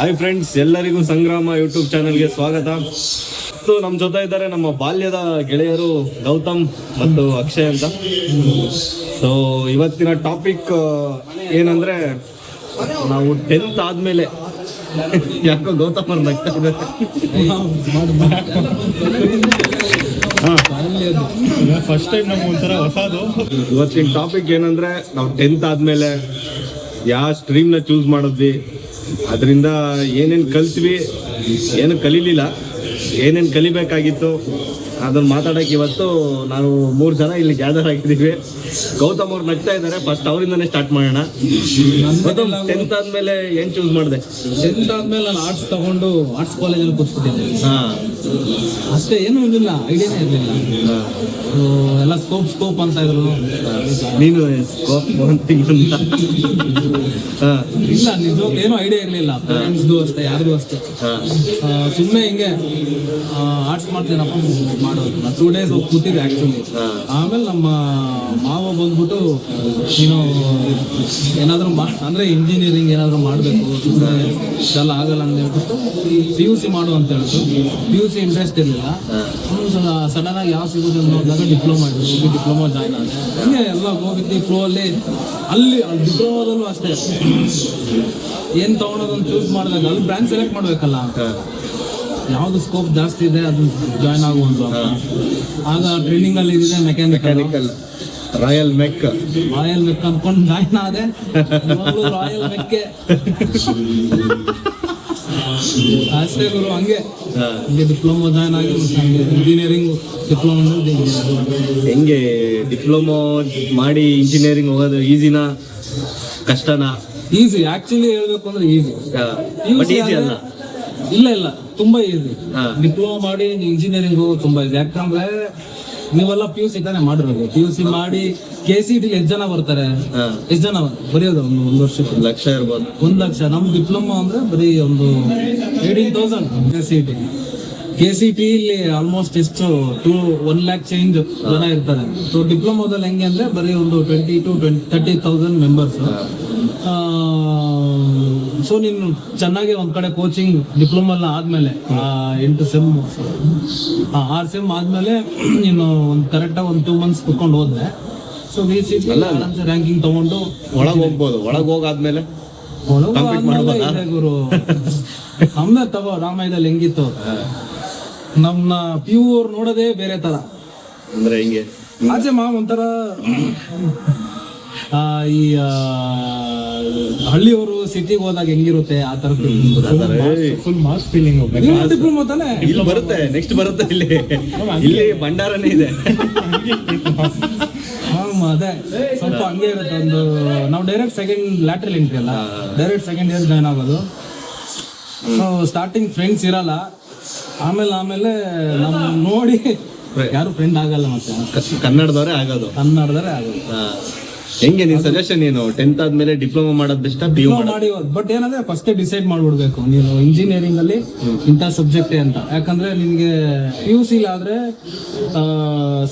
Hi friends, ಎಲ್ಲರಿಗೂ ಸಂಗ್ರಾಮ YouTube ಚಾನೆಲ್ಗೆ ಸ್ವಾಗತ. ಸೊ ನಮ್ಮ ಜೊತೆ ಇದ್ದಾರೆ ನಮ್ಮ ಬಾಲ್ಯದ ಗೆಳೆಯರು ಗೌತಮ್ ಮತ್ತು ಅಕ್ಷಯ್ ಅಂತ. ಸೊ ಇವತ್ತಿನ ಟಾಪಿಕ್ ಏನಂದ್ರೆ, ನಾವು 10th ಆದ್ಮೇಲೆ ಯಾಕೋ ಗೌತಮ್ ಅವ್ರು ನಗ್ತಾ ಇದ್ದಾರೆ. ಫಸ್ಟ್ ಟೈಮ್ ನಮ್ಗೆ ಒಂಥರ ಹೊಸದು. ಇವತ್ತಿನ ಟಾಪಿಕ್ ಏನಂದ್ರೆ, ನಾವು 10th ಆದ್ಮೇಲೆ ಯಾವ ಸ್ಟ್ರೀಮ್ನ ಚೂಸ್ ಮಾಡಿದ್ವಿ, ಅದರಿಂದ ಏನೇನು ಕಲ್ತ್ವಿ, ಏನು ಕಲೀಲಿಲ್ಲ, ಏನೇನು ಕಲಿಬೇಕಾಗಿತ್ತು ಅದನ್ನು ಮಾತಾಡೋಕೆ ಇವತ್ತು ನಾವು 3 ಜನ ಇಲ್ಲಿ ಗ್ಯಾದರ್ ಆಗಿದ್ದೀವಿ. ಗೌತಮ್ ಅವ್ರು ನಗ್ತಾ ಇದ್ದಾರೆ. ಫಸ್ಟ್ ಅವರಿಂದನೇ ಸ್ಟಾರ್ಟ್ ಮಾಡೋಣ. ಗೌತಮ್, 10th ಆದ್ಮೇಲೆ ಏನು ಚೂಸ್ ಮಾಡಿದೆ? 10th ಆದ್ಮೇಲೆ ನಾನು ಆರ್ಟ್ಸ್ ತಗೊಂಡು ಆರ್ಟ್ಸ್ ಕಾಲೇಜಲ್ಲಿ ಕೂತ್ಬಿಟ್ಟಿದ್ದೆ. ಹಾಂ, ಅಷ್ಟೇ, ಏನೂ ಇರಲಿಲ್ಲ, ಐಡಿಯಾನೇ ಇರಲಿಲ್ಲ. ಎಲ್ಲ ಸ್ಕೋಪ್ ಅಂತ ಇದ್ರು. ನೀನು ಸ್ಕೋಪ್ ಅಂತ ಹಾಂ, ಇಲ್ಲ, ನಿಜವಾಗ್ಲೂ ಏನೂ ಐಡಿಯಾ ಇರಲಿಲ್ಲ. ಪೇರೆಂಟ್ಸ್ದು ಅಷ್ಟೇ, ಯಾರಿಗೂ ಅಷ್ಟೇ. ಸುಮ್ಮನೆ ಹಿಂಗೆ ಆರ್ಟ್ಸ್ ಮಾಡ್ತೀನಪ್ಪ ಮಾಡೋದು. ನಾನು 2 days ಹೋಗಿ ಕೂತಿದ್ದೆ ಆ್ಯಕ್ಚುಲಿ. ಆಮೇಲೆ ನಮ್ಮ ಮಾವ ಬಂದ್ಬಿಟ್ಟು, ನೀನು ಏನಾದರೂ ಅಂದರೆ ಇಂಜಿನಿಯರಿಂಗ್ ಏನಾದರೂ ಮಾಡಬೇಕು, ಇದೆಲ್ಲ ಆಗಲ್ಲ ಅಂತ ಹೇಳ್ಬಿಟ್ಟು PUC ಮಾಡು ಅಂತ ಹೇಳಿದ್ರು. PUC ಇಂಟ್ರೆಸ್ಟ್ ಇರಲಿಲ್ಲ. ಸಡನ್ ಆಗಿ ಯಾವ ಸಿಗೋದು ನೋಡಿದಾಗ ಡಿಪ್ಲೊಮಾ ಇದ್ರು. ಡಿಪ್ಲೊಮಾ ಜಾಯ್ನ್ ಆಗಿದೆ. ಹಂಗೆ ಎಲ್ಲ ಹೋಗಿದ್ದು ಫ್ಲೋ ಅಲ್ಲಿ ಡಿಪ್ಲೊಮಾದಲ್ಲೂ ಅಷ್ಟೇ. ಏನು ತೊಗೊಳೋದನ್ನು ಚೂಸ್ ಮಾಡಿದಾಗ ಅಲ್ಲಿ ಬ್ರಾಂಚ್ ಸೆಲೆಕ್ಟ್ ಮಾಡಬೇಕಲ್ಲ, ಯಾವುದು ಸ್ಕೋಪ್ ಜಾಸ್ತಿ ಇದೆ ಅದು ಜಾಯ್ನ್ ಆಗುವಂತ. ಆಗ ಟ್ರೈನಿಂಗಲ್ಲಿ ಇದೆ ಮೆಕ್ಯಾನಿಕಲ್, ರಾಯಲ್ ಮೆಕ್ ಅನ್ಕೊಂಡು ಜಾಯ್ನ್ ಆದೆ. ರಾಯಲ್ ಮೆಕ್ಕೆ ಅಷ್ಟೇ ಗುರು. ಹಂಗೆ ಡಿಪ್ಲೊಮಾ ಜಾಯ್ನ್ ಆಗಿ ಇಂಜಿನಿಯರಿಂಗ್ ಡಿಪ್ಲೊಮಾ. ಹೆಂಗೆ ಡಿಪ್ಲೊಮಾ ಮಾಡಿ ಇಂಜಿನಿಯರಿಂಗ್ ಹೋಗೋದು ಈಸಿನಾ ಕಷ್ಟನಾ? ಈಸಿ, ಆಕ್ಚುಲಿ ಹೇಳ್ಬೇಕು ಅಂದ್ರೆ ಈಸಿ. ಬಟ್ ಈಸಿ ಅಲ್ಲ. ಇಲ್ಲ, ತುಂಬಾ ಈಸಿ. ಡಿಪ್ಲೊಮಾ ಮಾಡಿ ಇಂಜಿನಿಯರಿಂಗ್ ಹೋಗೋದು ತುಂಬಾ ಈಸಿ. ಯಾಕಂದ್ರೆ ನೀವೆಲ್ಲ PUC ತಾನೇ ಮಾಡಿರೋದು. PUC ಮಾಡಿ KCT ಎಷ್ಟು ಜನ ಬರ್ತಾರೆ? ಎಷ್ಟು ಜನ ಬರೆಯೋದು ಒಂದು ವರ್ಷಕ್ಕೆ? 1 ಲಕ್ಷ ಇರ್ಬೋದು. 1 ಲಕ್ಷ. ನಮ್ ಡಿಪ್ಲೊಮಾ ಅಂದ್ರೆ ಬರೀ ಒಂದು 18,000 KCT ಇಲ್ಲಿ ಆಲ್ಮೋಸ್ಟ್ ಎಷ್ಟು 1 lakh ಚೇಂಜ್ ಜನ ಇರ್ತಾರೆ. ಸೊ ಡಿಪ್ಲೊಮಾದಲ್ಲಿ ಹೆಂಗೆ ಅಂದ್ರೆ ಬರೀ ಒಂದು 20 to 30,000 ಮೆಂಬರ್ಸ್. ಸೊ ನೀನು ಚೆನ್ನಾಗಿ ಒಂದ್ ಕಡೆ ಕೋಚಿಂಗ್ ಡಿಪ್ಲೊಮಾ ಎಲ್ಲ ಆದ್ಮೇಲೆ 8 ಸೆಮ್ 6 ಸೆಮ್ ಆದ್ಮೇಲೆ ನೀನು ಒಂದು ಕರೆಕ್ಟಾಗಿ ಒಂದು 2 months ಕುತ್ಕೊಂಡು ಹೋದ್ರೆ ಸೊ VCT ರ್ಯಾಂಕಿಂಗ್ ತಗೊಂಡು ಒಳಗೆ ಹೋಗ್ಬೋದು. ಒಳಗೆ ಹೋಗಾದ್ಮೇಲೆ ಇದೆ ಗುರು. ನಮ್ದೇ ತಗೋ ರಾಮಾಯಣದಲ್ಲಿ ಹೆಂಗಿತ್ತು, ನಮ್ಮ PU ಅವ್ರು ನೋಡೋದೇ ಬೇರೆ ತರ. ಅಂದ್ರೆ ಹಿಂಗೆ ಆಚೆ ಒಂಥರ ಈ ಹಳ್ಳಿಯವರು ಸಿಟಿಗೆ ಹೋದಾಗ ಹೆಂಗಿರುತ್ತೆ ಆ ತರ ಫುಲ್ ಮಾಸ್ ಫೀಲಿಂಗ್. ಡಿಪ್ಲೊಮಾ ತಾನೆ ಇಲ್ಲಿ ಬರುತ್ತೆ, ನೆಕ್ಸ್ಟ್ ಬರುತ್ತೆ. ಇಲ್ಲಿ ಭಂಡಾರನೇ ಇದೆ. ಅದೇ ಸ್ವಲ್ಪ ಹಂಗೆ ಇರುತ್ತೆ. ಒಂದು ನಾವು ಡೈರೆಕ್ಟ್ ಸೆಕೆಂಡ್ ಲ್ಯಾಟ್ರಲ್ ಎಂಟ್ರಿ ಅಲ್ಲ, ಡೈರೆಕ್ಟ್ ಸೆಕೆಂಡ್ ಇಯರ್ ಜಾಯ್ನ್ ಆಗೋದು. ಸೊ ಸ್ಟಾರ್ಟಿಂಗ್ ಫ್ರೆಂಡ್ಸ್ ಇರಲ್ಲ. ಆಮೇಲೆ ನಮ್ಮ ನೋಡಿ ಯಾರು ಫ್ರೆಂಡ್ ಆಗಲ್ಲ. ಮತ್ತೆ ಕನ್ನಡದವರೇ ಆಗೋದು. ಹೆಂಗೆ ನೀನ್ ಸಜೆಷನ್ ಏನು? 10th ಆದ್ಮೇಲೆ ಡಿಪ್ಲೊಮಾ ಮಾಡೋದು ಬೆಸ್ಟ್, PU ಮಾಡಿ? ಬಟ್ ಏನಂದ್ರೆ ಫಸ್ಟ್ ಡಿಸೈಡ್ ಮಾಡ್ಬಿಡ್ಬೇಕು ನೀನು ಇಂಜಿನಿಯರಿಂಗ್ ಅಲ್ಲಿ ಇಂಥ ಸಬ್ಜೆಕ್ಟೇ ಅಂತ. ಯಾಕಂದ್ರೆ ನಿನ್ಗೆ PUC ಆದ್ರೆ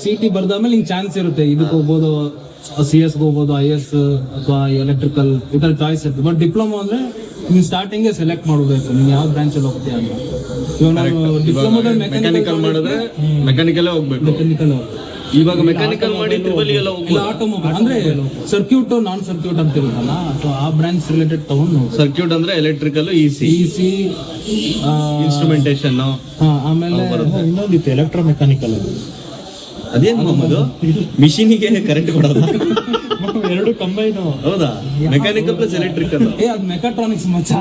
CT ಬರ್ದಾದ್ಮೇಲೆ ನಿಂಗೆ ಚಾನ್ಸ್ ಇರುತ್ತೆ. ಇದಕ್ಕೆ ಹೋಗ್ಬೋದು, CS ಹೋಗ್ಬೋದು, IS ಅಥವಾ ಎಲೆಕ್ಟ್ರಿಕಲ್, ಈ ತರ ಚಾಯ್ಸ್ ಇರುತ್ತೆ. ಬಟ್ ಡಿಪ್ಲೊಮಾ ಅಂದ್ರೆ ನೀನು ಸ್ಟಾರ್ಟಿಂಗ್ ಸೆಲೆಕ್ಟ್ ಮಾಡ್ಬೇಕು ನೀನು ಯಾವ ಬ್ರಾಂಚ್ ಅಲ್ಲಿ ಹೋಗ್ತೀಯ ಅಂತ. ಇವಾಗ ನಾವು ಡಿಪ್ಲೊಮಾದಲ್ಲಿ ಮೆಕ್ಯಾನಿಕಲ್ ಮಾಡಿದ್ರೆ ಮೆಕ್ಯಾನಿಕಲ್ ಹೋಗ್ಬೇಕು. ಮೆಕ್ಯಾನಿಕಲ್ ಇವಾಗ ಮೆಕ್ಯಾನಿಕಲ್ ಮಾಡಿ ಎಲ್ಲ ಆಟೋಮೊಬೈಲ್ ಅಂದ್ರೆ ಸರ್ಕ್ಯೂಟ್ ನಾನ್ ಸರ್ಕ್ಯೂಟ್ ಅಂತ ಇರುತ್ತಲ್ಲ, ಸೊ ಆ ಬ್ರಾಂಚ್ ರಿಲೇಟೆಡ್ ತಗೊಂಡು. ಸರ್ಕ್ಯೂಟ್ ಅಂದ್ರೆ ಎಲೆಕ್ಟ್ರಿಕಲ್, EC ಇನ್ಸ್ಟ್ರುಮೆಂಟೇಶನ್. ಆಮೇಲೆ ಇನ್ನೊಂದಿತ್ತು ಎಲೆಕ್ಟ್ರೋ ಮೆಕ್ಯಾನಿಕಲ್. ಅದೇನು ನಮ್ಮದು ಮಿಷಿನಿಗೆ ಕರೆಂಟ್ ಕೊಡೋದು? 2 ಕಂಬೈನ್. ಹೌದಾ? Mechanical plus electrical. ಅದು ಮೆಕಾಟ್ರಾನಿಕ್ಸ್ ಮಚ್ಚ.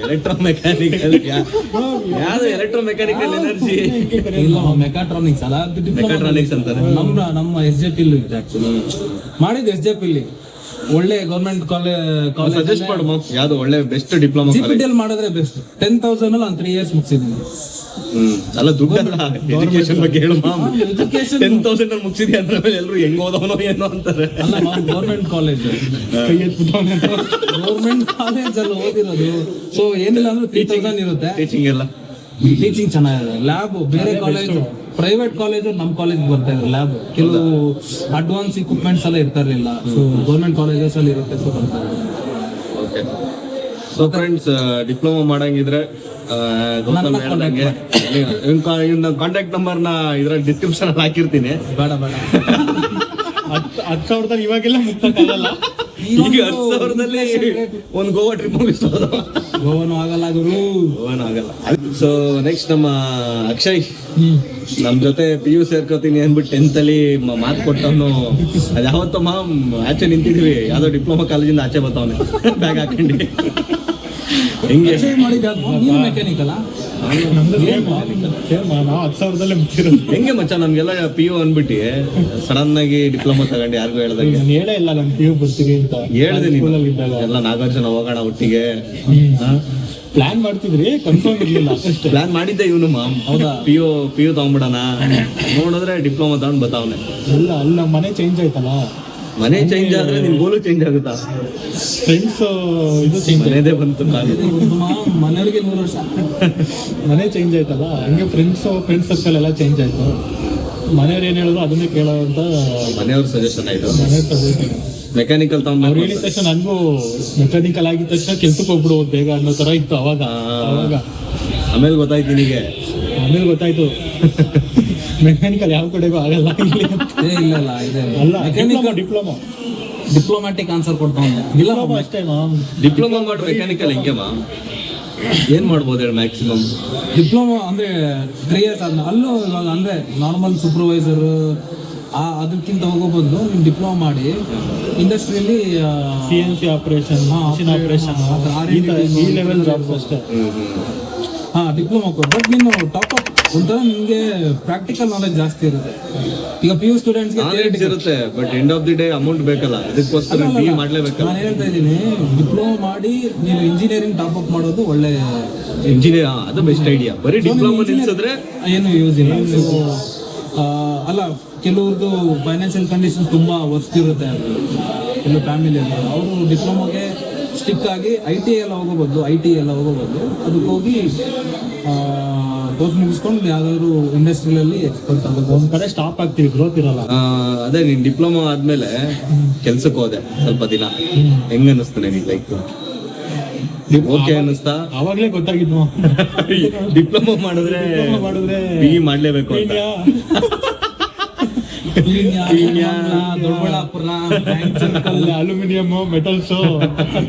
ಎಲೆಕ್ಟ್ರೋ ಮೆಕ್ಯಾನಿಕಲ್ ಯಾವ್ದು? ಎಲೆಕ್ಟ್ರೋ ಮೆಕ್ಯಾನಿಕಲ್ ಎನರ್ಜಿ ಇಲ್ಲ, ಮೆಕಾಟ್ರಾನಿಕ್ಸ್ ಅಲ್ಲ, ಮೆಕಾಟ್ರಾನಿಕ್ಸ್ ಅಂತಾರೆ. ನಮ್ಮ SJP ಆಕ್ಚುಲಿ ಮಾಡಿದ್ದು. SJP ಒಳ್ಳೆ ಗೌರ್ಮೆಂಟ್ ಕಾಲೇಜ್ ಸಜೆಸ್ಟ್ ಮಾಡು ಯಾವ್ದು ಒಳ್ಳೆ ಬೆಸ್ಟ್ ಡಿಪ್ಲೊಮಾ? GPTL ಮಾಡಿದ್ರೆ ಬೆಸ್ಟ್. 10,000 ಅಲ್ಲಿ ನಾನು 3 years ಮುಗಿಸಿದ್ದೀನಿ. ಅಲ್ಲ ದುಡ್ಡಲ್ಲ, ಎಜುಕೇಶನ್ ಬಗ್ಗೆ ಹೇಳು. ಎಜುಕೇಶನ್ 10,000 ಅಲ್ಲಿ ಮುಗಿಸಿದ್ಯಾ ಅಂದ್ರೆ ಎಲ್ಲರೂ ಹೆಂಗ್ ಓದೋನೋ ಏನೋ ಅಂತಾರೆ. ಅಲ್ಲ, ಗೌರ್ಮೆಂಟ್ ಕಾಲೇಜ್ ಅಲ್ಲಿ ಓದಿರೋದು. ಸೊ ಏನಿಲ್ಲ ಅಂದ್ರೆ 3,000 ಇರುತ್ತೆ. ಟೀಚಿಂಗ್ ಚೆನ್ನಾಗಿದೆ. ಲ್ಯಾಬ್ ಬೇರೆ ಕಾಲೇಜ್, ಪ್ರೈವೇಟ್ ಕಾಲೇಜು ನಮ್ಮ ಕಾಲೇಜ್ ಬರ್ತಾ ಇದ್ರು ಲ್ಯಾಬ್. ಕೆಲವು ಅಡ್ವಾನ್ಸ್ ಇಕ್ವಿಪ್ಮೆಂಟ್ಸ್ ಎಲ್ಲ ಇರ್ತಾ ಇರಲಿಲ್ಲ. ಸೊ ಗೌರ್ಮೆಂಟ್ ಕಾಲೇಜಸ್ ಅಲ್ಲಿ ಇರುತ್ತೆ. ಸೊ ಬರ್ತಾ ಇದೆ. ಸೊ ಫ್ರೆಂಡ್ಸ್, ಡಿಪ್ಲೊಮಾ ಮಾಡಂಗಿದ್ರೆ ಗೌತಮ್ ಹೇಳ್ದಂಗೆ ಇವ್ನ ಕಾಂಟ್ಯಾಕ್ಟ್ ನಂಬರ್ನ ಇದ್ರಲ್ಲಿ ಡಿಸ್ಕ್ರಿಪ್ಷನ್ ಅಲ್ಲಿ ಹಾಕಿರ್ತೀನಿ. ಬೇಡ ಬೇಡ 10,000 ಇವಾಗೆಲ್ಲ ಮುಗ್ಸಕ್ಕಾಗಲ್ಲ. ಈಗ 10,000ದಲ್ಲಿ ಒಂದು ಗೋವಾ ಟ್ರಿಪ್ ಮುಗಿಸ್ಬೋದು. ಗೋವನು ಆಗಲ್ಲ ಗುರು. ಗೋವಾನು ಆಗಲ್ಲ. ಸೊ ನೆಕ್ಸ್ಟ್ ನಮ್ಮ ಅಕ್ಷಯ್ ನಮ್ ಜೊತೆ PU ಸೇರ್ಕೋತೀನಿ ಅಂದ್ಬಿಟ್ಟು 10th ಅಲ್ಲಿ ಮಾತು ಕೊಟ್ಟವನು. ಅದು ಯಾವತ್ತೋ ಆಚೆ ನಿಂತಿದ್ವಿ, ಯಾವ್ದೋ ಡಿಪ್ಲೊಮಾ ಕಾಲೇಜಿಂದ ಆಚೆ ಬರ್ತಾವನೆ ಬ್ಯಾಗ್ ಹಾಕೊಂಡು. ಹೆಂಗೆ ನೀನು ಮೆಕ್ಯಾನಿಕಲ್ ನಮ್ದು ನಾವು 10,000 ಮುಗ್ಸಿರೋದು. ಹೆಂಗೆ ಮಚ್ಚ ನಮ್ಗೆಲ್ಲ PU ಅಂದ್ಬಿಟ್ಟು ಸಡನ್ ಆಗಿ ಡಿಪ್ಲೊಮಾ ತಗೊಂಡು ಯಾರಿಗೂ ಹೇಳ್ದಂಗೆ ನಾನು ಹೇಳೇ ಇಲ್ಲ ನಮ್ PU ಬರ್ತೀವಿ ಅಂತ. ಹೇಳ್ದೆ ನೀನು ಸ್ಕೂಲಲ್ಲಿ ಇದ್ದಾಗ ಎಲ್ಲ ನಾಗಾರ್ಜುನ ಹೋಗೋಣ ಒಟ್ಟಿಗೆ ಪ್ಲಾನ್ ಮಾಡ್ತಿದ್ರಿ, ಕನ್ಫರ್ಮ್ ಇರ್ಲಿಲ್ಲ ಅಷ್ಟೇ. ಪ್ಲಾನ್ ಮಾಡಿದ್ದೆ ಇವನು ಹೌದಾ? PU ತಗೊಂಡ್ಬಿಡೋಣ, ನೋಡಿದ್ರೆ ಡಿಪ್ಲೊಮಾ ತಗೊಂಡ್ ಬರ್ತಾವನೆ. ಅಲ್ಲ ಮನೆ ಚೇಂಜ್ ಆಯ್ತಲ್ಲ, ಮನೆ ಚೇಂಜ್ ಆದ್ರೆ ನಿನ್ ಗೋಲು ಚೇಂಜ್ ಆಗುತ್ತಾ? ಫ್ರೆಂಡ್ಸ್ ಇದು ಚೇಂಜ್ ಮನೆದೇ ಬಂತು ಕಾಲು. ಮನೆಯವ್ರಿಗೆ 100 ವರ್ಷ. ಮನೆ ಚೇಂಜ್ ಆಯ್ತಲ್ಲ, ಹಂಗೆ ಫ್ರೆಂಡ್ಸ್ ಸರ್ಕಲ್ ಎಲ್ಲ ಚೇಂಜ್ ಆಯ್ತು. ಮನೆಯವ್ರು ಏನ್ ಹೇಳಿದ್ರು ಅದನ್ನೇ ಕೇಳೋ ಅಂತ ಮನೆಯವ್ರ ಸಜೆಷನ್ ಆಯ್ತು. ಮನೆಯವ್ರ ಸಜೆಷನ್. ಮೆಕ್ಯಾನಿಕಲ್ ಅವ್ರು ಹೇಳಿದ ತಕ್ಷಣ ನನಗೂ ಮೆಕ್ಯಾನಿಕಲ್ ಆಗಿದ ತಕ್ಷಣ ಕೆಲ್ಸಕ್ಕೆ ಹೋಗ್ಬಿಡ್ಬೋದು ಬೇಗ ಅನ್ನೋ ತರ ಇತ್ತು ಅವಾಗ. ಆಮೇಲೆ ಗೊತ್ತಾಯ್ತು ನಿನಗೆ. ಆಮೇಲೆ ಗೊತ್ತಾಯ್ತು ಮೆಕ್ಯಾನಿಕಲ್ ಯಾವ ಕಡೆಗೂ ಆಗಲ್ಲ ಇಲ್ಲಿ ಅಂತ. ಇಲ್ಲ ಇಲ್ಲ ಇದೆ ಅಲ್ಲ ಮೆಕ್ಯಾನಿಕಲ್ ಡಿಪ್ಲೊಮಾ ಡಿಪ್ಲೊಮ್ಯಾಟಿಕ್ ಆನ್ಸರ್ ಕೊಡ್ತಾನೆ. ಇಲ್ಲ ಅಷ್ಟೇ ಮಾಮ್. ಡಿಪ್ಲೊಮಾ ಮಾಡಿ ಮೆಕ್ಯಾನಿಕಲ್ ಹೆಂಗೆ ಏನ್ ಮಾಡ್ಬೋದು ಹೇಳಿ? ಮ್ಯಾಕ್ಸಿಮಮ್ ಡಿಪ್ಲೊಮಾ ಅಂದ್ರೆ 3 years ಆದ್ಮೇಲೆ ಅಲ್ಲೂ ಇವಾಗ ಅಂದ್ರೆ ನಾರ್ಮಲ್ ಸೂಪರ್ವೈಸರ್ ಅದಕ್ಕಿಂತ ಹೋಗೋ ಬದಲು ನೀವು ಡಿಪ್ಲೊಮಾ ಮಾಡಿ ಇಂಡಸ್ಟ್ರಿಯಲ್ಲಿ CNC ಆಪರೇಷನ್, ಮಷಿನ್ ಆಪರೇಷನ್, ಈ ಲೆವೆಲ್ ಜಾಬ್ಸ್ ಅಷ್ಟೇ. ಡಿಪ್ಲೊಮಾ ಕೊಡು. ಬಟ್ ನೀನು ಟಾಪ್ ಅಪ್ ಒಂಥರ ನಿಮಗೆ ಪ್ರಾಕ್ಟಿಕಲ್ ನಾಲೆಜ್ ಜಾಸ್ತಿ ಇರುತ್ತೆ. ಈಗ PU ಸ್ಟೂಡೆಂಟ್ಸ್ಗೆ ನಾಲೆಡ್ಜ್ ಇರುತ್ತೆ, but end of the day amount ಬೇಕಲ್ಲ, ಅದಕ್ಕೋಸ್ಕರ BE ಮಾಡ್ಲೇಬೇಕಲ್ಲ. ನಾನು ಹೇಳ್ತಾ ಇದ್ದೀನಿ, ಡಿಪ್ಲೊಮಾ ಮಾಡಿ ನೀನು ಇಂಜಿನಿಯರಿಂಗ್ ಟಾಪ್ ಅಪ್ ಮಾಡೋದು ಒಳ್ಳೆ ಇಂಜಿನಿಯರ್, ಅದು ಬೆಸ್ಟ್ ಐಡಿಯಾ. ಬರೀ ಡಿಪ್ಲೊಮಾ ನಿಲ್ಸಿದ್ರೆ ಏನು ಯೂಸ್ ಇಲ್ಲ. ಅಲ್ಲ, ಕೆಲವ್ರದ್ದು ಫೈನಾನ್ಷಿಯಲ್ ಕಂಡೀಷನ್ಸ್ ತುಂಬ ವರ್ಸ್ಟ್ ಇರುತ್ತೆ. ಕೆಲವು ಫ್ಯಾಮಿಲಿಯಲ್ಲಿ ಅವರು ಡಿಪ್ಲೊಮಾಗೆ ಸ್ಟಿಕ್ ಆಗಿ IT ಎಲ್ಲ ಹೋಗೋ ಬದಲು ಅದಕ್ಕೆ ಹೋಗಿ ಕೋರ್ಸ್ ಮುಗಿಸ್ಕೊಂಡು ಯಾವ್ದಾದ್ರು ಇಂಡಸ್ಟ್ರಿಯಲ್ಲಿ ಎಕ್ಸ್ಪರ್ಟ್ ಆಗೋದು. ಒಂದ್ ಕಡೆ ಸ್ಟಾಪ್ ಆಗ್ತೀವಿ, ಗ್ರೋತ್ ಇರಲ್ಲ. ಅದೇ ನೀನ್ ಡಿಪ್ಲೊಮಾ ಆದ್ಮೇಲೆ ಕೆಲ್ಸಕ್ಕೆ ಹೋದೆ ಸ್ವಲ್ಪ ದಿನ, ಹೆಂಗ ಅನಿಸ್ತು ನಿನಗೆ? ಲೈಕ್ ಓಕೆ ಅನ್ನಿಸ್ತಾ? ಅವಾಗ್ಲೇ ಗೊತ್ತಾಗಿದ್ವು ಡಿಪ್ಲೊಮಾ ಮಾಡಿದ್ರೆ BE ಮಾಡ್ಲೇಬೇಕು ಅಂತ. ದೊಡ್ಡಬಳ್ಳಾಪುರ ಅಲ್ಯೂಮಿನಿಯಂ ಮೆಟಲ್ಸ್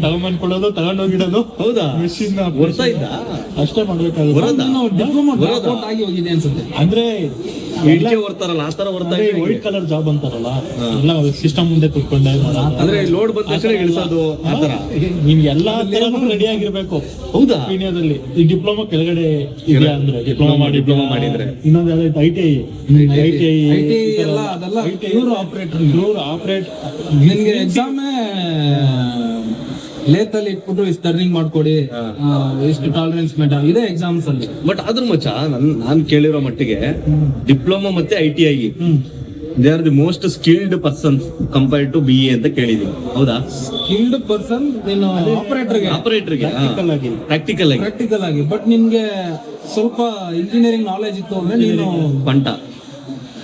ತಗೊಂಡ್ಕೊಡೋದು, ತಗೊಂಡೋಗಿಡೋದು. ಹೌದಾ? ಮೆಷಿನ್ ಬರ್ತಾ ಇದ್ದ ಅಷ್ಟೇ ಮಾಡ್ಬೇಕಾಗುತ್ತೆ. ಡಿಪ್ಲೊಮಾ ಆಗಿ ಹೋಗಿದೆ ಅನ್ಸುತ್ತೆ. ಅಂದ್ರೆ ಬರ್ತಾರಲ್ಲ ಆ ತರ ಬರ್ತಾ ವೈಟ್ ಕಲರ್ ಜಾಬ್ ಅಂತಾರಲ್ಲ, ಎಲ್ಲ ಸಿಸ್ಟಮ್ ಮುಂದೆ ಕುತ್ಕೊಂಡೆ ಅಂದ್ರೆ ಲೋಡ್ ಬಂದ ತಕ್ಷಣ ಇಳಿಸೋದು ಆ ತರ. ನಿಮ್ಗೆ ಎಲ್ಲಾ ರೆಡಿ ಆಗಿರ್ಬೇಕು. ಹೌದಾ? ಇಂಡಿಯಾದಲ್ಲಿ ಈ ಡಿಪ್ಲೊಮಾ ಕೆಳಗಡೆ ಇದೆ ಅಂದ್ರೆ ಡಿಪ್ಲೊಮಾ ಮಾಡಿದ್ರೆ ಇನ್ನೊಂದು ಯಾವ್ದಾಯ್ತು ITI ಎಲ್ಲ ಅದೆಲ್ಲ ಪ್ಯೂರ್ ಆಪರೇಟ್. ನಿನ್ಗೆ ಎಕ್ಸಾಮೇ ಲೇತಲ್ಲಿ ಇಟ್ಬಿಟ್ಟು ಇಷ್ಟು ಟರ್ನಿಂಗ್ ಮಾಡ್ಕೊಡಿ, ಇಷ್ಟು ಟಾಲರೆನ್ಸ್ ಮೆಟಲ್ ಇದೆ ಎಕ್ಸಾಮ್ಸ್ ಅಲ್ಲಿ. ಬಟ್ ಅದ್ರ ಮಚ್ಚ ನಾನ್ ಕೇಳಿರೋ ಮಟ್ಟಿಗೆ ಡಿಪ್ಲೊಮಾ ಮತ್ತೆ ITI they are the most skilled persons compared to BE ಅಂತ ಕೇಳಿದೀನಿ. ಹೌದಾ? ಸ್ಕಿಲ್ಡ್ ಪರ್ಸನ್ ನೀನು ಆಪರೇಟರ್ಗೆ ಪ್ರಾಕ್ಟಿಕಲ್ ಆಗಿ. ಬಟ್ ನಿನ್ಗೆ ಸ್ವಲ್ಪ ಇಂಜಿನಿಯರಿಂಗ್ ನಾಲೆಜ್ ಇತ್ತು ಅಂದ್ರೆ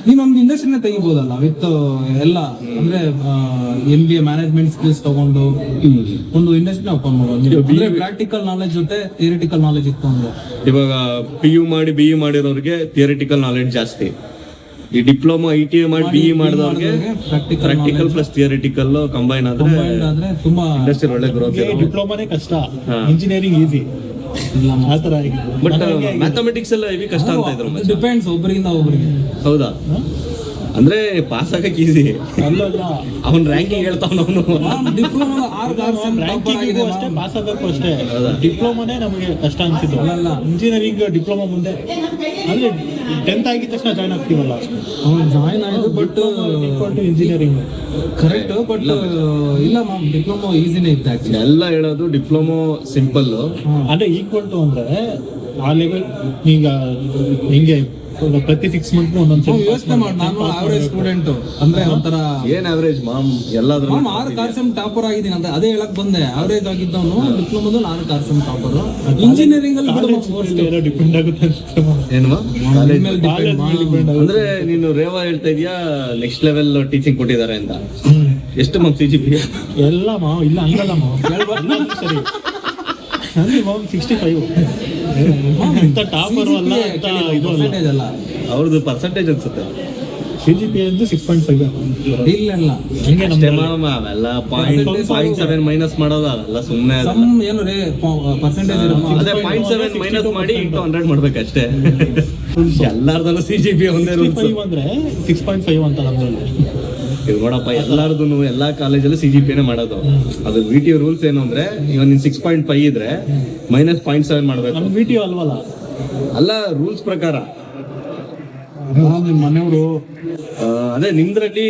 ನೀನೊಂದು ಇಂಡಸ್ಟ್ರಿನ ತೆಗಿಬೋದಲ್ಲ ವಿತ್ ಎಲ್ಲ. ಅಂದ್ರೆ MBA ಮ್ಯಾನೇಜ್ಮೆಂಟ್ ಸ್ಕಿಲ್ಸ್ ತಗೊಂಡು ಒಂದು ಇಂಡಸ್ಟ್ರಿನ ಓಪನ್ ಮಾಡೋದು. ಅಂದ್ರೆ ಪ್ರಾಕ್ಟಿಕಲ್ ನಾಲೆಜ್ ಜೊತೆ ಥಿಯರಿಟಿಕಲ್ ನಾಲೆಜ್ ಇತ್ತು ಅಂದ್ರೆ. ಇವಾಗ PU ಮಾಡಿ BE ಮಾಡಿರೋರಿಗೆ ಥಿಯರಿಟಿಕಲ್ ನಾಲೆಜ್ ಜಾಸ್ತಿ. ಈ ಡಿಪ್ಲೊಮಾ ITI ಮಾಡಿ BE ಮಾಡಿದವ್ರಿಗೆ ಪ್ರಾಕ್ಟಿಕಲ್ ಪ್ಲಸ್ ಥಿಯರಿಟಿಕಲ್ ಕಂಬೈನ್ ಆದ್ರೆ ತುಂಬಾ ಇಂಡಸ್ಟ್ರಿ ಒಳ್ಳೆ ಗ್ರೋತ್. ಡಿಪ್ಲೊಮಾನೇ ಕಷ್ಟ, ಇಂಜಿನಿಯರಿಂಗ್ ಈಸಿ ಆ ತರ ಆಗಿದೆ. ಬಟ್ ಮ್ಯಾಥಮೆಟಿಕ್ಸ್ ಎಲ್ಲ ಹೆವಿ ಕಷ್ಟ ಅಂತ ಇದ್ರು. ಡಿಪೆಂಡ್ಸ್ ಒಬ್ಬರಿಂದ ಒಬ್ಬರಿಗೆ. ಹೌದಾ? ಅಂದ್ರೆ ಪಾಸ್ ಆಗಕ್ಕೆ ಈಸಿ ಅಲ್ಲ, ಅವನ್ ರ್ಯಾಂಕಿಂಗ್ ಹೇಳ್ತಾವ್ ನಾವು. ಡಿಪ್ಲೊಮಾ ಅಷ್ಟೇ ಪಾಸ್ ಆಗಕ್ಕೂ ಅಷ್ಟೇ. ಡಿಪ್ಲೊಮಾನೇ ನಮಗೆ ಕಷ್ಟ ಅನ್ಸಿದ್ದು. ಅಲ್ಲ ಇಂಜಿನಿಯರಿಂಗ್ ಡಿಪ್ಲೊಮಾ ಮುಂದೆ ಅಂದ್ರೆ 10th ಆಗಿದ ತಕ್ಷಣ ಜಾಯ್ನ್ ಆಗ್ತೀವಲ್ಲ, ಜಾಯ್ನ್ ಆಯ್ತು. But engineering correct. ಬಟ್ ಇಲ್ಲ ಮ್ಯಾಮ್, ಡಿಪ್ಲೊಮಾ ಈಸಿನೇ ಇತ್ತು ಆಕ್ಚುಲಿ. ಎಲ್ಲ ಹೇಳೋದು ಡಿಪ್ಲೊಮಾ ಸಿಂಪಲ್. ಅಂದ್ರೆ ಈಕ್ವಲ್ ಟು ಅಂದ್ರೆ ಆ ಲೆವೆಲ್. ಈಗ ಹಿಂಗೆ ಪ್ರತಿ 6 ಮಂತ್ ಒಂದೊಂದು ಯೋಚನೆ ಮಾಡಿ. ನಾನು ಆವರೇಜ್ ಸ್ಟೂಡೆಂಟ್ ಅಂದ್ರೆ ಒಂಥರ ಏನ್ ಆವರೇಜ್ ಮಾಮ್ ಎಲ್ಲಾದ್ರೂ 6 ಕಾರ್ಸೆಮ್ ಟಾಪರ್ ಆಗಿದ್ದೀನಿ ಅಂತ ಅದೇ ಹೇಳಕ್ ಬಂದೆ. ಆವರೇಜ್ ಆಗಿದ್ದವನು ಡಿಪ್ಲೊಮಾದಲ್ಲಿ 6 ಕಾರ್ಸೆಮ್ ಟಾಪರ್. ಇಂಜಿನಿಯರಿಂಗ್ ಅಲ್ಲಿ ಡಿಪೆಂಡ್ ಆಗುತ್ತೆ ಏನು ಡಿಪೆಂಡ್ ಅಂದ್ರೆ ನೀನು ರೇವಾ ಹೇಳ್ತಾ ಇದೀಯಾ ನೆಕ್ಸ್ಟ್ ಲೆವೆಲ್ ಟೀಚಿಂಗ್ ಕೊಟ್ಟಿದ್ದಾರೆ ಅಂತ. ಎಷ್ಟು CGPA? ಎಲ್ಲ ಇಲ್ಲ ಹಂಗಲ್ಲ ಸರಿ ನಂದು ಮಾಮ್ 65. ಇಂಥ ಟಾಪರ್ ಅಲ್ಲ, ಇಂಥ ಇದು ಅಲ್ಲ. ಪರ್ಸೆಂಟೇಜ್ ಅಲ್ಲ, ಅವ್ರದ್ದು ಪರ್ಸೆಂಟೇಜ್ ಅನ್ಸುತ್ತೆ. CGPA ಅಂದ್ರೆ 6.5. ಇಲ್ಲ ಇಲ್ಲ ಹಂಗೆ ಅಷ್ಟೇ ನಮ್ದು ಮಾಮ, ಅವೆಲ್ಲ 0.7 ಮೈನಸ್ ಮಾಡೋದ ಅಲ್ಲ ಸುಮ್ಮನೆ. ಸಮ್ ಏನು ರೇ ಪರ್ಸೆಂಟೇಜ್ ಅದೇ 0.7 ಮೈನಸ್ ಮಾಡಿ ಇಂಟು 100 ಮಾಡ್ಬೇಕಷ್ಟೇ. ಎಲ್ಲಾರ್ದಲ್ಲೂ CGPA ಒಂದೇ ರೂಲ್ಸ್. 65 ಅಂದ್ರೆ 6.5 ಅಂತ ನಮ್ದ್ರಲ್ಲಿ. ಇದು ನೋಡಪ್ಪ, ಎಲ್ಲಾರ್ದು ಎಲ್ಲಾ ಕಾಲೇಜಲ್ಲೂ CGPA ಮಾಡೋದು. ಅದು VT ರೂಲ್ಸ್ ಏನು ಅಂದ್ರೆ, ಇವಾಗ ನೀನ್ 6.5 ಇದ್ರೆ ಮೈನಸ್ 0.7 ಮಾಡ್ಬೇಕು. ನಮ್ VTU ಅಲ್ವಲ್ಲ. ಅಲ್ಲ, ರೂಲ್ಸ್ ಪ್ರಕಾರ. ನಿಮ್ಮ ಮನೆಯವರು ಅದೇ ನಿಮ್ದ್ರಲ್ಲಿ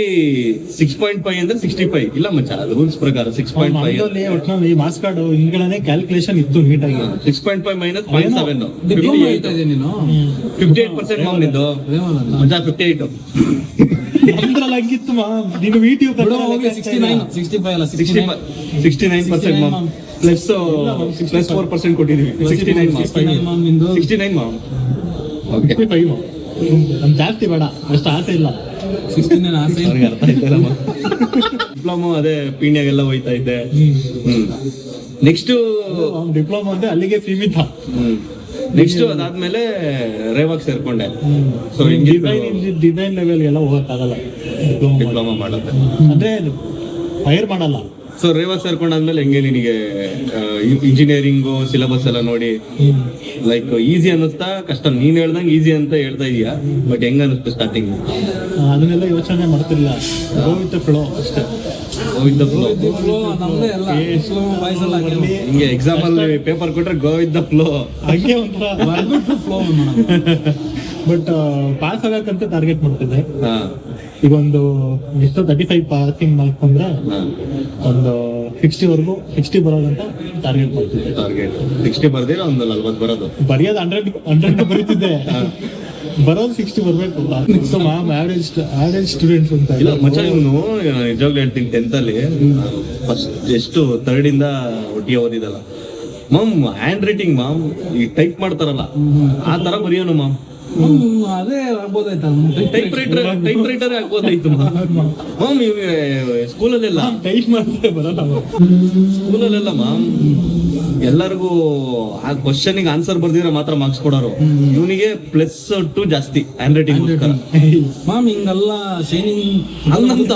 6.5 ಅಂದ್ರೆ 65 ಇಲ್ಲ ಮಚ್ಚ, ಅದು ರೂಲ್ಸ್ ಪ್ರಕಾರ 6.5. ಒಟ್ಟಿನಲ್ಲಿ ಮಾಸ್ ಕಾರ್ಡ್ ಹಿಂದ್ಗಡೆ ಕ್ಯಾಲ್ಕುಲೇಷನ್ ಇತ್ತು ನೀಟಾಗಿ. 6.5 ಮೈನಸ್ 0.7 ಡಿಪ್ಲೊಮಾ ಹೇಳ್ತಾ ಇದೀಯ ನೀನು 58% ಮಾಮ್ ನಿಂದು ಮಚ್ಚ. 58 ನಮ್ದ್ರಲ್ಲಿ ಹಂಗಿತ್ತು ನೀನು VTU ಬಿಡು ಹೋಗ್ಲಿ 69 65 ಅಲ್ಲ 69% ಮಾಮ್. ಪ್ಲಸ್ 4% ಕೊಟ್ಟಿದೀವಿ. 69 69 ನಿಂದು 69 ಮಾಮ್. ಓಕೆ, 65. ನಮ್ ಜಾಸ್ತಿ ಬೇಡ, ಅಷ್ಟು ಆಸೆ ಇಲ್ಲ. 69 ಆಸೆ ಇಲ್ಲ. ಅವ್ರಿಗೆ ಅರ್ಥ ಆಯ್ತಲ್ಲ. ಡಿಪ್ಲೊಮಾ ಅದೇ ಪೀಣ್ಯಾಗೆಲ್ಲ ಹೋಯ್ತಾ ಇದ್ದೆ. ನೆಕ್ಸ್ಟ್ ಡಿಪ್ಲೊಮಾ ಅಂದ್ರೆ ಅಲ್ಲಿಗೆ ಸೀಮಿತ. ನೆಕ್ಸ್ಟ್ ಅದಾದ್ಮೇಲೆ ರೇವಾಗ್ ಸೇರ್ಕೊಂಡೆ. ಸೊ ಡಿಸೈನ್ ಲೆವೆಲ್ ಎಲ್ಲ ಹೋಗಕ್ಕಾಗಲ್ಲ ಡಿಪ್ಲೊಮಾ ಮಾಡುತ್ತೆ ಅಂದ್ರೆ ಫೈರ್ ಮಾಡಲ್ಲ. ಸೊ ರೇವಾಗ್ ಸೇರ್ಕೊಂಡಾದ್ಮೇಲೆ ಹೆಂಗೆ ನಿನಗೆ ಇಂಜಿನಿಯರಿಂಗು ಸಿಲೆಬಸ್ ಎಲ್ಲ ನೋಡಿ ಲೈಕ್ ಈಸಿ ಅನ್ನಿಸ್ತಾ ಕಷ್ಟ? ನೀನ್ ಹೇಳ್ದಂಗೆ ಈಸಿ ಅಂತ ಹೇಳ್ತಾ ಇದೀಯಾ, ಬಟ್ ಹೆಂಗ ಅನ್ನಿಸ್ತು ಸ್ಟಾರ್ಟಿಂಗ್? ಅದನ್ನೆಲ್ಲ ಯೋಚನೆ ಮಾಡ್ತಿರ್ಲಿಲ್ಲ. ಗೋ ವಿತ್ ಫ್ಲೋ ಅಷ್ಟೇ. ಫ್ಲೋ ನಮ್ದೇ ಎಲ್ಲ ಡಿಪ್ಲೊಮಾ ಬಾಯ್ಸ್ ಎಲ್ಲ ಹಿಂಗೆ ಎಕ್ಸಾಮ್ ಅಲ್ಲಿ ಪೇಪರ್ ಕೊಟ್ರೆ ಗೋ ವಿತ್ ದ ಫ್ಲೋ, ಹಂಗೆ ಒಂಥರ ಫ್ಲೋ ಬಟ್ ಪಾಸ್ ಆಗಕ್ಕಂತ ಟಾರ್ಗೆಟ್ ಮಾಡ್ತಿದ್ದೆ. ಹಾ ಈಗ ಒಂದು ಎಷ್ಟು 35 ಪಾಸಿಂಗ್ ಮಾರ್ಕ್ಸ್ ಅಂದ್ರೆ ಒಂದು 60 ಬರೋದಂತ ಟಾರ್ಗೆಟ್ ಮಾಡ್ತಿದ್ದೆ. ಟಾರ್ಗೆಟ್ 60 ಬರ್ದಿರ ಒಂದು 40 ಬರೋದು. ಬರೆಯೋದು 100 ಬರೀತಿದ್ದೆ, ಬರೋದು 60 ಬರ್ಬೇಕು. ಸೊ ಮ್ಯಾಮ್ ಆವರೇಜ್ ಸ್ಟೂಡೆಂಟ್ಸ್ ಅಂತ ಇಲ್ಲ ಮಚ್ಚ, ಇವನು ನಿಜವಾಗ್ಲೂ ಹೇಳ್ತೀನಿ, 10th ಅಲ್ಲಿ ಫಸ್ಟ್ ಎಷ್ಟು 3rd ಇಂದ ಒಟ್ಟಿಗೆ ಓದಿದಲ್ಲ ಮಾಮ್, ಹ್ಯಾಂಡ್ ರೈಟಿಂಗ್ ಮಾಮ್, ಈ ಟೈಪ್ ಮಾಡ್ತಾರಲ್ಲ ಆ ತರ ಬರೆಯೋನು ಮಾಮ್. ಅದೇ ಆಗ್ಬೋದಾಯ್ತಲ್ಲ, ಟೈಪ್ ರೈಟರ್ ಆಗ್ಬೋದಾಯ್ತು ಮಾಮ್. ಇವ್ಗೆ ಸ್ಕೂಲಲ್ಲೆಲ್ಲ ಟೈಪ್ ಮಾಡಿದ್ರೆ ಬರಲ್ಲ. ಸ್ಕೂಲಲ್ಲೆಲ್ಲ ಮಾಮ್ ಎಲ್ಲರಿಗೂ ಆ ಕ್ವಶನ್ಗೆ ಆನ್ಸರ್ ಬರ್ದಿದ್ರೆ ಮಾತ್ರ ಮಾರ್ಕ್ಸ್ ಕೊಡೋರು. ಇವನಿಗೆ +2 ಜಾಸ್ತಿ ಹ್ಯಾಂಡ್ ರೈಟಿಂಗ್. ಮಾಮ್ ಹಿಂಗಲ್ಲ ಶೈನಿಂಗ್ ಹಂಗಂತ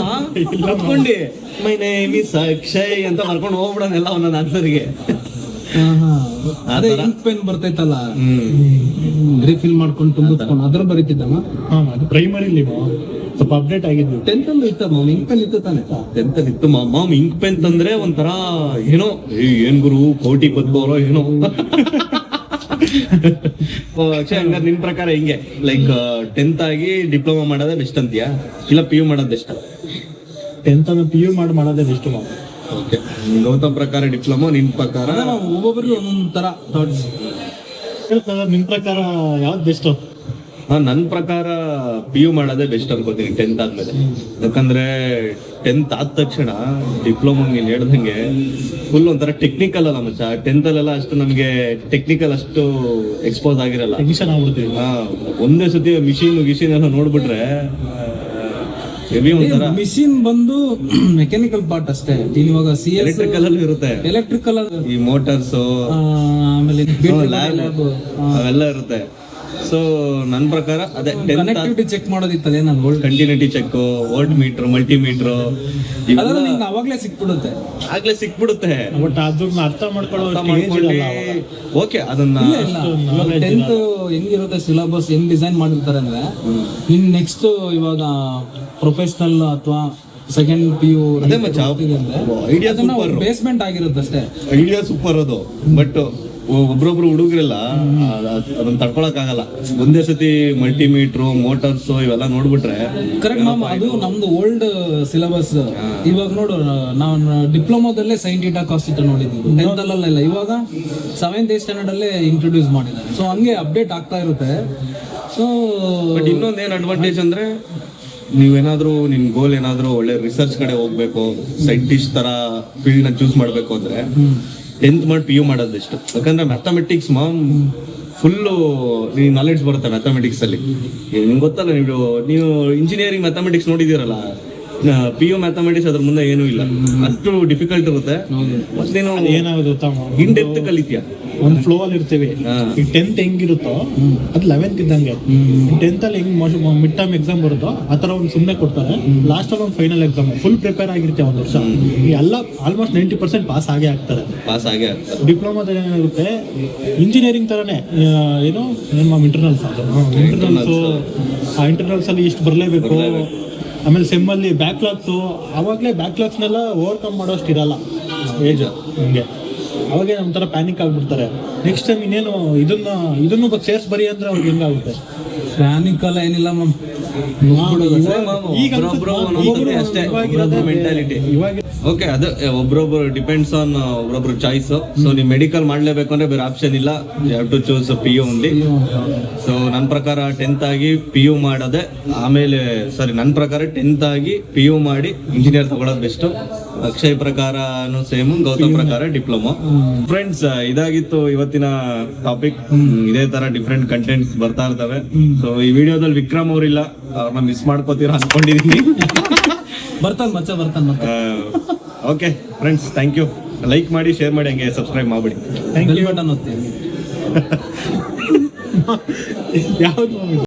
ಕತ್ಕೊಂಡಿ ಮೈ ನೇಮ್ ಇಸ್ ಅಕ್ಷಯ್ ಅಂತ ಬರ್ಕೊಂಡು ಹೋಗ್ಬಿಡೋನೆಲ್ಲ ಒಂದೊಂದು ಆನ್ಸರ್ಗೆ. ಅದೇ ಇಂಕ್ ಪೆನ್ ಬರ್ತೈತಲ್ಲ, ರಿಫಿಲ್ ಮಾಡ್ಕೊಂಡು ತುಂಬಿಸ್ಕೊಂಡು ಅದ್ರ ಬರೀತಿದ್ದಮ್ಮ. ಅದು ಪ್ರೈಮರಿಲಿ ಸ್ವಲ್ಪ ಅಪ್ಡೇಟ್ ಆಗಿದ್ವಿ. 10th ಅಲ್ಲಿ ಇತ್ತ ಮಾಮ್ ಇಂಕ್ ಪೆನ್ ಇತ್ತು ತಾನೆ? 10th ಅಲ್ಲಿ ಇತ್ತು ಮಾಮ್ ಇಂಕ್ ಪೆನ್ ತಂದ್ರೆ ಒಂಥರ ಏನೋ, ಏನ್ ಗುರು ಕೋಟಿ ಬದುಕೋರೋ ಏನೋ. ಅಕ್ಷಯ್, ಹಂಗಾರೆ ನಿನ್ ಪ್ರಕಾರ ಹಿಂಗೆ ಲೈಕ್ 10th ಆಗಿ ಡಿಪ್ಲೊಮಾ ಮಾಡೋದೇ ಬೆಸ್ಟ್ ಅಂತೀಯಾ, ಇಲ್ಲ PU ಮಾಡೋದು ಬೆಸ್ಟ್? 10th ಅನ್ನು PU ಮಾಡೋದೇ ಬೆಸ್ಟ್ ಮಾಮ್. ಓಕೆ, ಗೌತಮ್ ಪ್ರಕಾರ ಡಿಪ್ಲೊಮಾ, ನಿನ್ ಪ್ರಕಾರ? ಒಬ್ಬೊಬ್ಬರಿಗೆ ಒಂದೊಂದ್ ತರ ಥಾಟ್ಸ್. ನಿಮ್ ಪ್ರಕಾರ ಯಾವ್ದು ಬೆಸ್ಟ್? ನನ್ನ ಪ್ರಕಾರ PU ಮಾಡೋದೇ ಬೆಸ್ಟ್ ಅನ್ಕೋತೀನಿ 10th ಆದ್ಮೇಲೆ. ಯಾಕಂದ್ರೆ 10th ಆದ ತಕ್ಷಣ ಡಿಪ್ಲೊಮಾ ನೀನ್ ಹೇಳ್ದಂಗೆ ಫುಲ್ ಒಂಥರ ಟೆಕ್ನಿಕಲ್ ಅಲ್ಲ ಮಚ್ಚ. 10th ಅಲ್ಲೆಲ್ಲ ಅಷ್ಟು ನಮ್ಗೆ ಟೆಕ್ನಿಕಲ್ ಅಷ್ಟು ಎಕ್ಸ್ಪೋಸ್ ಆಗಿರಲ್ಲ. ಟೆನ್ಷನ್ ಆಗ್ಬಿಡ್ತೀವಿ. ಒಂದೇ ಸತಿ ಗಿಶಿನ್ ಎಲ್ಲ ನೋಡ್ಬಿಟ್ರೆ ಹೆವಿ ಒಂಥರ. ಮಿಷಿನ್ ಬಂದು ಮೆಕ್ಯಾನಿಕಲ್ ಪಾರ್ಟ್ ಅಷ್ಟೇ. ಇವಾಗ ಎಲೆಕ್ಟ್ರಿಕಲ್ ಅಲ್ಲಿ ಇರುತ್ತೆ, ಎಲೆಕ್ಟ್ರಿಕಲ್ ಈ ಮೋಟಾರ್ಸ್ ಆಮೇಲೆ ಲ್ಯಾಬ್ ಅವೆಲ್ಲ ಇರುತ್ತೆ. ಸೊ ನನ್ನ ಪ್ರಕಾರ ಅದೇ ಕನೆಕ್ಟಿವಿಟಿ ಚೆಕ್ ಮಾಡೋದಿತ್ತಲ್ಲ, ಏನದು continuity check, volt meter, multimeter, ಅದೆಲ್ಲ ನಿಂಗೆ ಅವಾಗ್ಲೇ ಸಿಕ್ಬಿಡುತ್ತೆ. ಆಗ್ಲೇ ಸಿಕ್ಬಿಡುತ್ತೆ. ಬಟ್ ಅದನ್ನ ಅರ್ಥ ಮಾಡ್ಕೊಳ್ಳೋ ಓಕೆ, ಅದನ್ನ 10th ಹೆಂಗಿರುತ್ತೆ ಸಿಲೆಬಸ್, ಹೆಂಗ್ ಡಿಸೈನ್ ಮಾಡಿರ್ತಾರೆ ಅಂದ್ರೆ, ಇನ್ ನೆಕ್ಸ್ಟ್ ಇವಾಗ ಪ್ರೊಫೆಷನಲ್ ಅಥವಾ ಸೆಕೆಂಡ್ PU ಅದೇ ಮಚ್ಚ, ಐಡಿಯಾ ಸೂಪರ್, ಬೇಸ್ಮೆಂಟ್ ಆಗಿರುತ್ತೆ ಅಷ್ಟೇ. ಐಡಿಯಾ ಸೂಪರ್ ಅದು. ಬಟ್ ಒಬ್ರೊಬ್ರು ಹುಡುಗರೆಲ್ಲ ಅದನ್ನ ತಡ್ಕೊಳಕ್ ಆಗಲ್ಲ. ಒಂದೇ ಸತಿ ಮಲ್ಟಿಮೀಟ್ರು, ಮೋಟಾರ್ಸ್ ಇವೆಲ್ಲ ನೋಡ್ಬಿಟ್ರೆ ಕರೆಕ್ಟ್ ಮ್ಯಾಮ್. ಅದು ನಮ್ದು ಓಲ್ಡ್ ಸಿಲೆಬಸ್. ಇವಾಗ ನೋಡು, ನಾವು ಡಿಪ್ಲೊಮಾದಲ್ಲೇ ಸೈನ್ ಟೀಟಾ ಕಾಸ್ ಥೀಟಾ ನೋಡಿದ್ವಿ, 10th ಅಲ್ಲೆಲ್ಲ. ಇವಾಗ 7th ಸ್ಟ್ಯಾಂಡರ್ಡ್ ಅಲ್ಲೇ ಇಂಟ್ರೊಡ್ಯೂಸ್ ಮಾಡಿದ್ದಾರೆ. ಸೊ ಹಂಗೆ ಅಪ್ಡೇಟ್ ಆಗ್ತಾ ಇರುತ್ತೆ. ಸೊ ಬಟ್ ಇನ್ನೊಂದೇನು ಅಡ್ವಾಂಟೇಜ್ ಅಂದ್ರೆ, ನೀವೇನಾದ್ರೂ ನಿನ್ ಗೋಲ್ ಏನಾದ್ರೂ ಒಳ್ಳೆ ರಿಸರ್ಚ್ ಕಡೆ ಹೋಗ್ಬೇಕು, ಸೈಂಟಿಸ್ಟ್ ತರ ಫೀಲ್ಡ್ ನ ಚೂಸ್ ಮಾಡ್ಬೇಕು ಅಂದ್ರೆ 10th ಮಾಡಿ PU ಮಾಡೋದು ಇಷ್ಟ. ಯಾಕಂದ್ರೆ ಮ್ಯಾಥಮೆಟಿಕ್ಸ್ ಮಾಮ್ ಫುಲ್ಲು ನೀವು ನಾಲೆಡ್ಜ್ ಬರುತ್ತೆ ಮ್ಯಾಥಮೆಟಿಕ್ಸ್ ಅಲ್ಲಿ. ನಿಮ್ಗೆ ಗೊತ್ತಲ್ಲ, ನೀವು ಇಂಜಿನಿಯರಿಂಗ್ ಮ್ಯಾಥಮೆಟಿಕ್ಸ್ ನೋಡಿದಿರಲ್ಲ, PU ಮ್ಯಾಥಮೆಟಿಕ್ಸ್ ಅದ್ರ ಮುಂದೆ ಏನೂ ಇಲ್ಲ, ಅಷ್ಟು ಡಿಫಿಕಲ್ಟ್ ಇರುತ್ತೆ. ಮತ್ತೆ ನೀನು ಏನಾಗುತ್ತೆ ಗೊತ್ತಾ, ಇನ್ ಡೆಪ್ತ್ ಕಲಿತೀಯ. ಒಂದು ಫ್ಲೋ ಅಲ್ಲಿ ಇರ್ತೀವಿ. ಈಗ 10th ಹೆಂಗಿರುತ್ತೋ ಅದು 11th ಇದ್ದಂಗೆ. 10th ಅಲ್ಲಿ ಹೆಂಗ್ ಮಿಡ್ ಟರ್ಮ್ ಎಕ್ಸಾಮ್ ಬರುತ್ತೋ ಆ ಥರ ಒಂದು ಸುಮ್ಮನೆ ಕೊಡ್ತಾರೆ. ಲಾಸ್ಟ್ ಅಲ್ಲಿ ಒಂದು ಫೈನಲ್ ಎಕ್ಸಾಮ್ ಫುಲ್ ಪ್ರಿಪೇರ್ ಆಗಿರ್ತೀವಿ ಒಂದು ವರ್ಷ. ಈ ಎಲ್ಲ ಆಲ್ಮೋಸ್ಟ್ 90% ಪಾಸ್ ಆಗೇ ಆಗ್ತಾರೆ. ಪಾಸ್ ಆಗೇ ಆಗ್ತಾರೆ. ಡಿಪ್ಲೊಮಾದಲ್ಲಿ ಏನಾಗುತ್ತೆ, ಇಂಜಿನಿಯರಿಂಗ್ ಥರನೇ ಏನು ನಮ್ಮ ಇಂಟರ್ನಲ್ಸ್ ಆ ಇಂಟರ್ನಲ್ಸ್ ಅಲ್ಲಿ ಇಷ್ಟು ಬರಲೇಬೇಕು. ಆಮೇಲೆ ಸೆಮ್ಮಲ್ಲಿ ಬ್ಯಾಕ್ಲಾಗ್ಸು, ಆವಾಗಲೇ ಬ್ಯಾಕ್ಲಾಗ್ಸ್ನೆಲ್ಲ ಓವರ್ಕಮ್ ಮಾಡೋಷ್ಟು ಇರಲ್ಲ ಏಜ್ ಹಂಗೆ. ಅವಾಗೇ ನಮ್ಮ ಥರ ಪ್ಯಾನಿಕ್ ಆಗಿಬಿಡ್ತಾರೆ. ನೆಕ್ಸ್ಟ್ ಟೈಮ್ ಇನ್ನೇನು ಇದನ್ನು ಸೇರ್ಸ್ ಬರಿ ಅಂದರೆ ಅವ್ರಿಗೆ ಹೆಂಗಾಗುತ್ತೆ. ಪ್ಯಾನಿಕ್ ಎಲ್ಲ ಏನಿಲ್ಲ ಮ್ಯಾಮ್. ಈಗ ಅಷ್ಟೇ ಮೆಂಟಾಲಿಟಿ. ಇವಾಗ ಓಕೆ, ಅದು ಒಬ್ರೊಬ್ರು ಡಿಪೆಂಡ್ಸ್ ಆನ್ ಒಬ್ರೊಬ್ರು ಚಾಯ್ಸ್. ಸೊ ನೀವು ಮೆಡಿಕಲ್ ಮಾಡಲೇಬೇಕು ಅಂದ್ರೆ ಬೇರೆ ಆಪ್ಷನ್ ಇಲ್ಲ, you have to choose PU only. So ನನ್ನ ಪ್ರಕಾರ 10th ಆಗಿ PU ಮಾಡೋದೆ, ಆಮೇಲೆ ನನ್ನ ಪ್ರಕಾರ 10th ಆಗಿ PU ಮಾಡಿ ಇಂಜಿನಿಯರ್ ತಗೊಳ್ಳೋದು ಬೆಸ್ಟ್. ಅಕ್ಷಯ್ ಪ್ರಕಾರನು ಸೇಮ್, ಗೌತಮ್ ಪ್ರಕಾರ ಡಿಪ್ಲೊಮಾ. ಫ್ರೆಂಡ್ಸ್, ಇದಾಗಿತ್ತು ಇವತ್ತಿನ ಟಾಪಿಕ್. ಇದೇ ತರ ಡಿಫ್ರೆಂಟ್ ಕಂಟೆಂಟ್ಸ್ ಬರ್ತಾ ಇರ್ತವೆ. ಸೊ ಈ ವಿಡಿಯೋದಲ್ಲಿ ವಿಕ್ರಮ್ ಅವರಿಲ್ಲ, ಅವ್ರನ್ನ ಮಿಸ್ ಮಾಡ್ಕೋತೀರಾ ಅನ್ಕೊಂಡಿದೀನಿ. ಬರ್ತಾನೆ. Okay friends, thank you. Like ಮಾಡಿ, ಶೇರ್ ಮಾಡಿ, ಹಂಗೆ ಸಬ್ಸ್ಕ್ರೈಬ್ ಮಾಡ್ಬಿಡಿ. Thank you. ಬಟನ್ ಒತ್ತಿ. ಯಾವ್ದು